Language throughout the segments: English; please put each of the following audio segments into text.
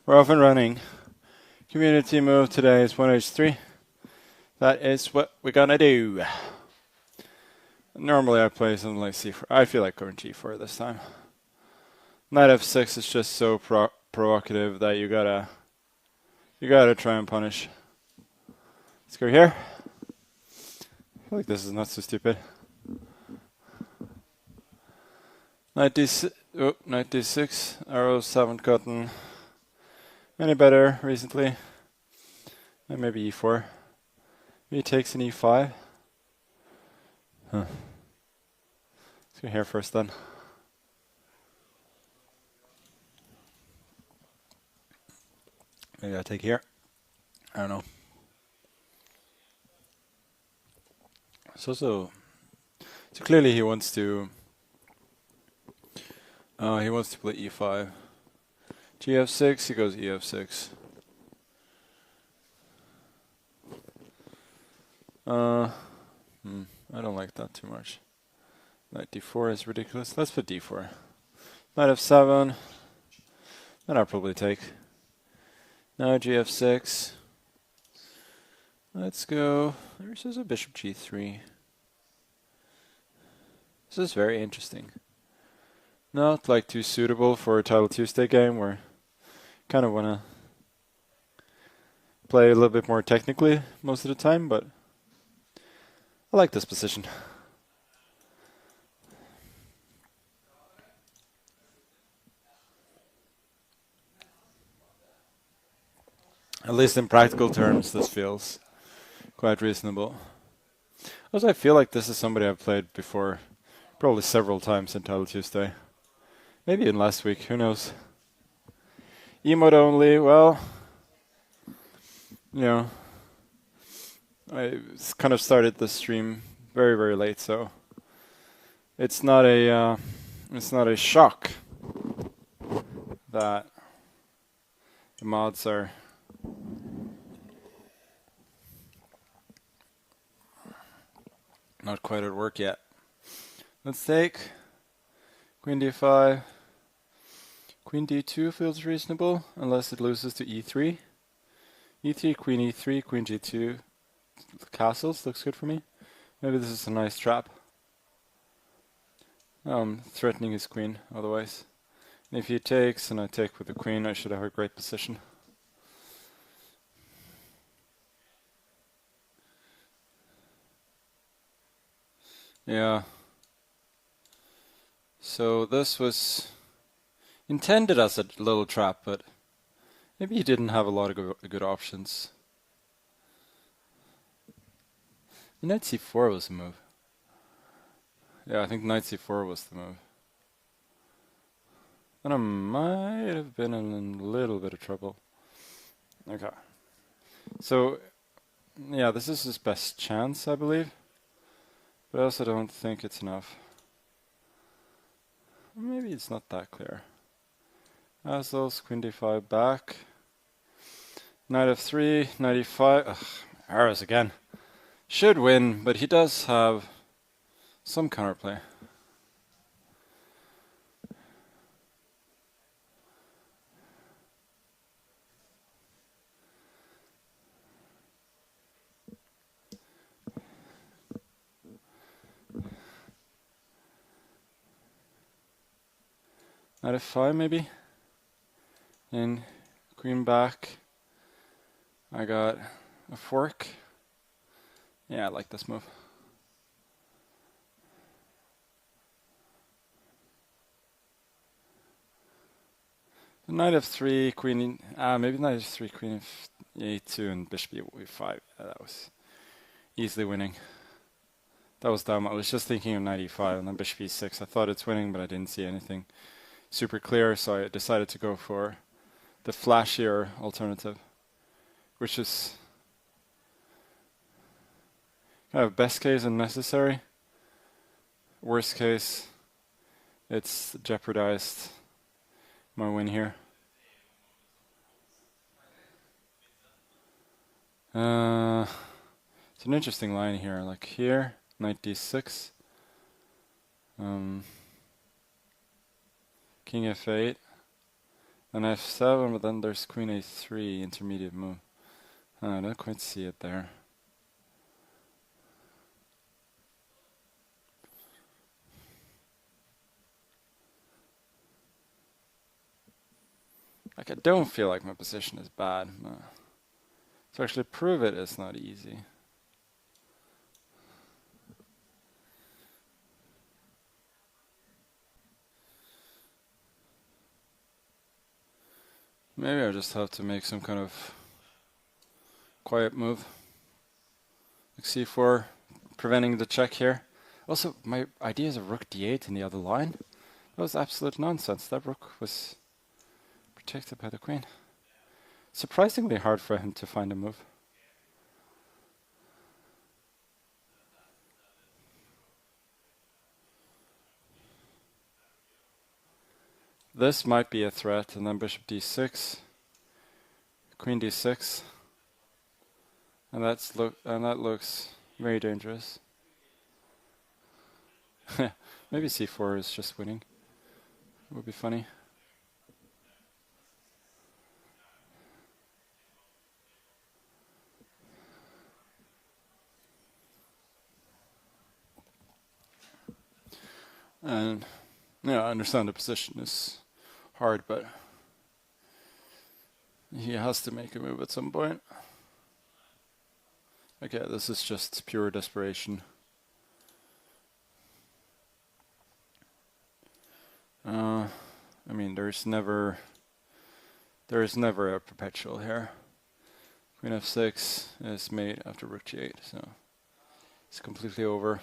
We're off and running. Community move today is 1h3. That is what we're gonna do. Normally I play something like c4. I feel like going g4 this time. Knight f6 is just so provocative that you gotta try and punish. Let's go here. I feel like this is not so stupid. Knight d6. Arrows haven't gotten any better recently. And maybe e4. He takes an e5. Huh. Let's go here first then. Maybe I take here. I don't know. So clearly he wants to play e5. gf6, he goes ef6. I don't like that too much. Knight d4 is ridiculous. Let's put d4. Knight f7. Then I'll probably take. Now gf6. Let's go. There's a bishop g3. This is very interesting. Not like too suitable for a Title Tuesday game where kind of want to play a little bit more technically most of the time, but I like this position. At least in practical terms, this feels quite reasonable. Also, I feel like this is somebody I've played before, probably several times in Title Tuesday. Maybe even last week, who knows. Emote only, well, you know, I kind of started the stream very, very late, so it's not a shock that the mods are not quite at work yet. Let's take Queen d5. Queen d2 feels reasonable, unless it loses to e3. e3, Queen e3, Queen g2. Castles looks good for me. Maybe this is a nice trap. Threatening his queen, otherwise. And if he takes and I take with the queen, I should have a great position. Yeah. So this was intended as a little trap, but maybe he didn't have a lot of good options. Knight c4 was the move. Yeah, I think Knight c4 was the move. And I might have been in a little bit of trouble. Okay. So, yeah, this is his best chance, I believe. But I also don't think it's enough. Maybe it's not that clear. Castles, Queen d5 back. Knight f3, Knight e5. Ugh, arrows again. Should win, but he does have some counterplay. Knight f5 maybe? And queen back. I got a fork. Yeah, I like this move. The Knight f3, Queen, maybe Knight f3, Queen e2, and Bishop e5. Yeah, that was easily winning. That was dumb. I was just thinking of Knight e5 and then Bishop e6. I thought it's winning, but I didn't see anything super clear, so I decided to go for the flashier alternative, which is kind of best case and necessary. Worst case, it's jeopardized my win here. It's an interesting line here, like here, Knight d6, King f8, Then f7, but then there's queen a3, intermediate move. I don't quite see it there. Like, I don't feel like my position is bad. To actually prove it is not easy. Maybe I just have to make some kind of quiet move. Like c4, preventing the check here. Also, my idea is a rook d8 in the other line. That was absolute nonsense. That rook was protected by the queen. Surprisingly hard for him to find a move. This might be a threat, and then bishop d6, queen d6, and that looks very dangerous. Maybe c4 is just winning. It would be funny. And yeah, I understand the position is hard, but he has to make a move at some point. Okay, this is just pure desperation. I mean, there is never a perpetual here. Queen f6 is made after rook g8, so it's completely over.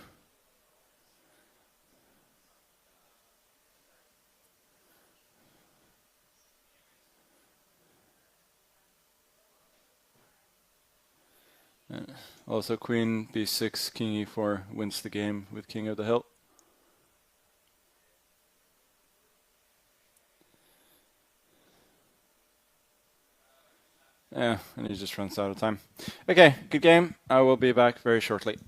Also, queen b6, king e4 wins the game with king of the hilt. Yeah, and he just runs out of time. Okay, good game. I will be back very shortly.